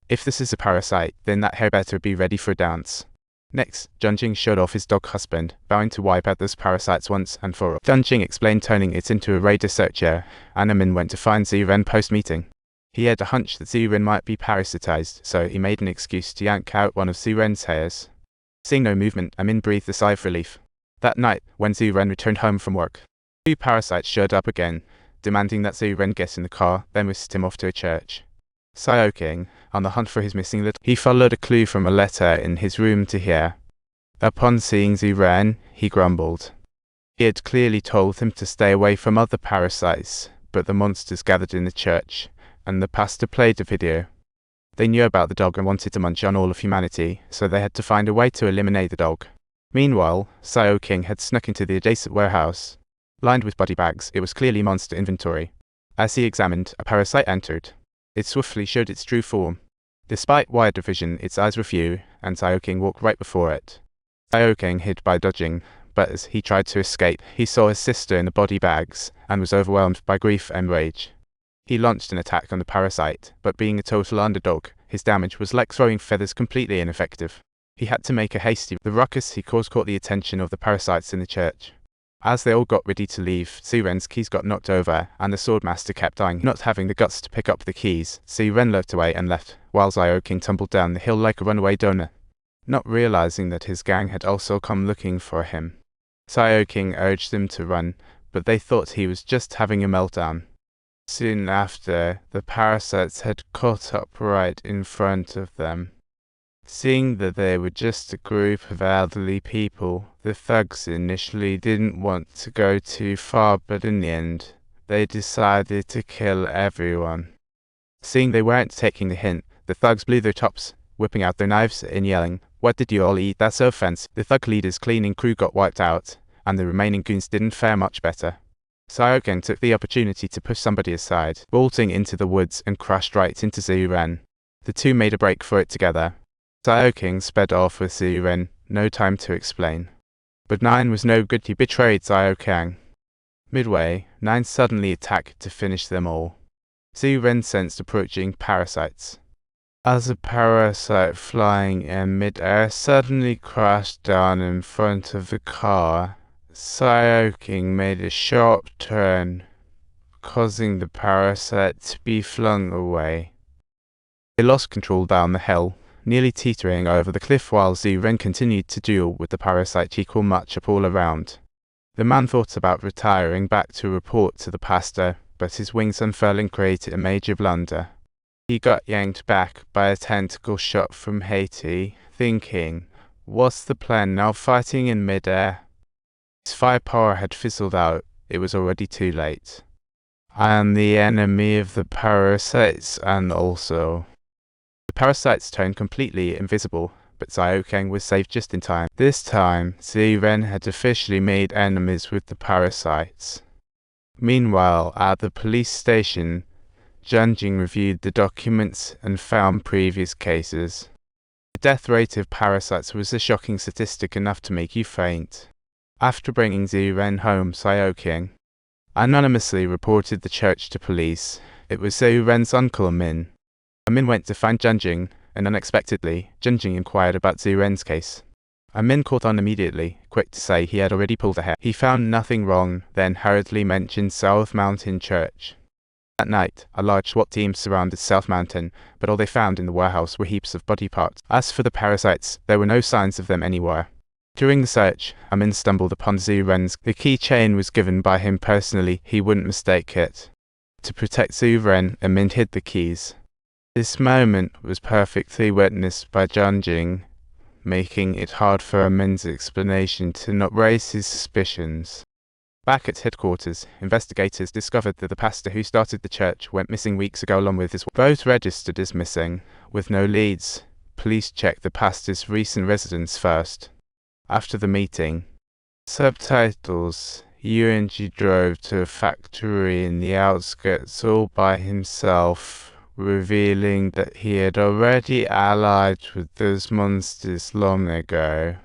If this is a parasite, then that hair better be ready for a dance. Next, Junjing showed off his dog husband, vowing to wipe out those parasites once and for all. Junjing explained turning it into a radar searcher, and Amin went to find Ziren post-meeting. He had a hunch that Ziren might be parasitized, so he made an excuse to yank out one of Ziren's hairs. Seeing no movement, Amin breathed a sigh of relief. That night, when Ziren returned home from work, 2 parasites showed up again, demanding that Ziren get in the car, then whisked him off to a church. Xiaoqing, on the hunt for his missing letter, he followed a clue from a letter in his room to here. Upon seeing Ziren, he grumbled. He had clearly told him to stay away from other parasites, but the monsters gathered in the church, and the pastor played the video. They knew about the dog and wanted to munch on all of humanity, so they had to find a way to eliminate the dog. Meanwhile, Xiaoqing had snuck into the adjacent warehouse. Lined with body bags, it was clearly monster inventory. As he examined, a parasite entered. It swiftly showed its true form. Despite wider vision, its eyes were few, and Xiaoqing walked right before it. Xiaoqing hid by dodging, but as he tried to escape, he saw his sister in the body bags, and was overwhelmed by grief and rage. He launched an attack on the parasite, but being a total underdog, his damage was like throwing feathers, completely ineffective. He had to make a hasty. The ruckus he caused caught the attention of the parasites in the church. As they all got ready to leave, Ziren's keys got knocked over, and the swordmaster kept dying. Not having the guts to pick up the keys, Ziren looked away and left, while Xiaoqing tumbled down the hill like a runaway donor, not realizing that his gang had also come looking for him. Xiaoqing urged them to run, but they thought he was just having a meltdown. Soon after, the parasites had caught up right in front of them. Seeing that they were just a group of elderly people, the thugs initially didn't want to go too far, but in the end, they decided to kill everyone. Seeing they weren't taking the hint, the thugs blew their tops, whipping out their knives and yelling, "What did you all eat? That's offense." The thug leader's cleaning crew got wiped out, and the remaining goons didn't fare much better. Xiaoqing took the opportunity to push somebody aside, bolting into the woods and crashed right into Ziren. The two made a break for it together. Xiaoqing sped off with Ziren, no time to explain. But Nine was no good. He betrayed Xiaoqing. Midway, Nine suddenly attacked to finish them all. Ziren sensed approaching parasites. As a parasite flying in mid-air suddenly crashed down in front of the car, Xiaoqing made a sharp turn, causing the parasite to be flung away. They lost control down the hill, nearly teetering over the cliff while Ziren continued to duel with the parasite equal matchup all around. The man thought about retiring back to report to the pastor, but his wings unfurling created a major blunder. He got yanked back by a tentacle shot from Haiti, thinking, "What's the plan now, fighting in mid-air?" His firepower had fizzled out. It was already too late. "I am the enemy of the parasites, and also..." The parasites turned completely invisible, but Xiaoqing was saved just in time. This time, Ziren had officially made enemies with the parasites. Meanwhile, at the police station, Junjing reviewed the documents and found previous cases. The death rate of parasites was a shocking statistic, enough to make you faint. After bringing Ziren home, Xiaoqing anonymously reported the church to police. It was Ziren's uncle Amin. Amin went to find Junjing, and unexpectedly, Junjing inquired about Ziren's case. Amin caught on immediately, quick to say he had already pulled ahead. He found nothing wrong, then hurriedly mentioned South Mountain Church. That night, a large SWAT team surrounded South Mountain, but all they found in the warehouse were heaps of body parts. As for the parasites, there were no signs of them anywhere. During the search, Amin stumbled upon Ziren's. The keychain was given by him personally. He wouldn't mistake it. To protect Ziren, Amin hid the keys. This moment was perfectly witnessed by Junjing, making it hard for Amin's explanation to not raise his suspicions. Back at headquarters, investigators discovered that the pastor who started the church went missing weeks ago along with his wife. Both registered as missing, with no leads. Police checked the pastor's recent residence first. After the meeting, subtitles, Yuanji drove to a factory in the outskirts all by himself, revealing that he had already allied with those monsters long ago.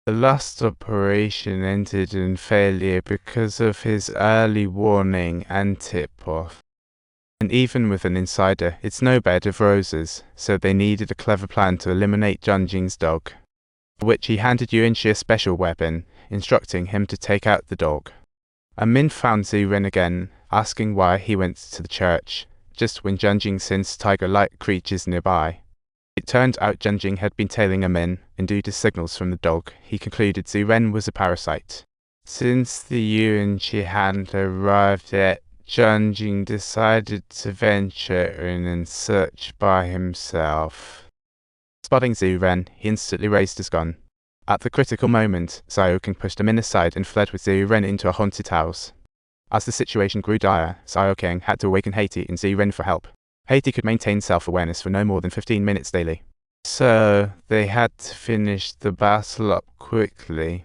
The last operation ended in failure because of his early warning and tip-off. And even with an insider, it's no bed of roses, so they needed a clever plan to eliminate Junjing's dog, for which he handed Yuanxi a special weapon, instructing him to take out the dog. Min found Zhu Ren again, asking why he went to the church, just when Junjing sensed tiger-like creatures nearby. It turned out Junjing had been tailing Min, and due to signals from the dog, he concluded Zhu Ren was a parasite. Since the Yuanxi hadn't arrived yet, Junjing decided to venture in and search by himself. Spotting Zhu Ren, he instantly raised his gun. At the critical moment, Xiaoking pushed Min aside and fled with Zhu Ren into a haunted house. As the situation grew dire, Xiaoking had to awaken Haiti and Zhu Ren for help. Haiti could maintain self-awareness for no more than 15 minutes daily. So, they had to finish the battle up quickly.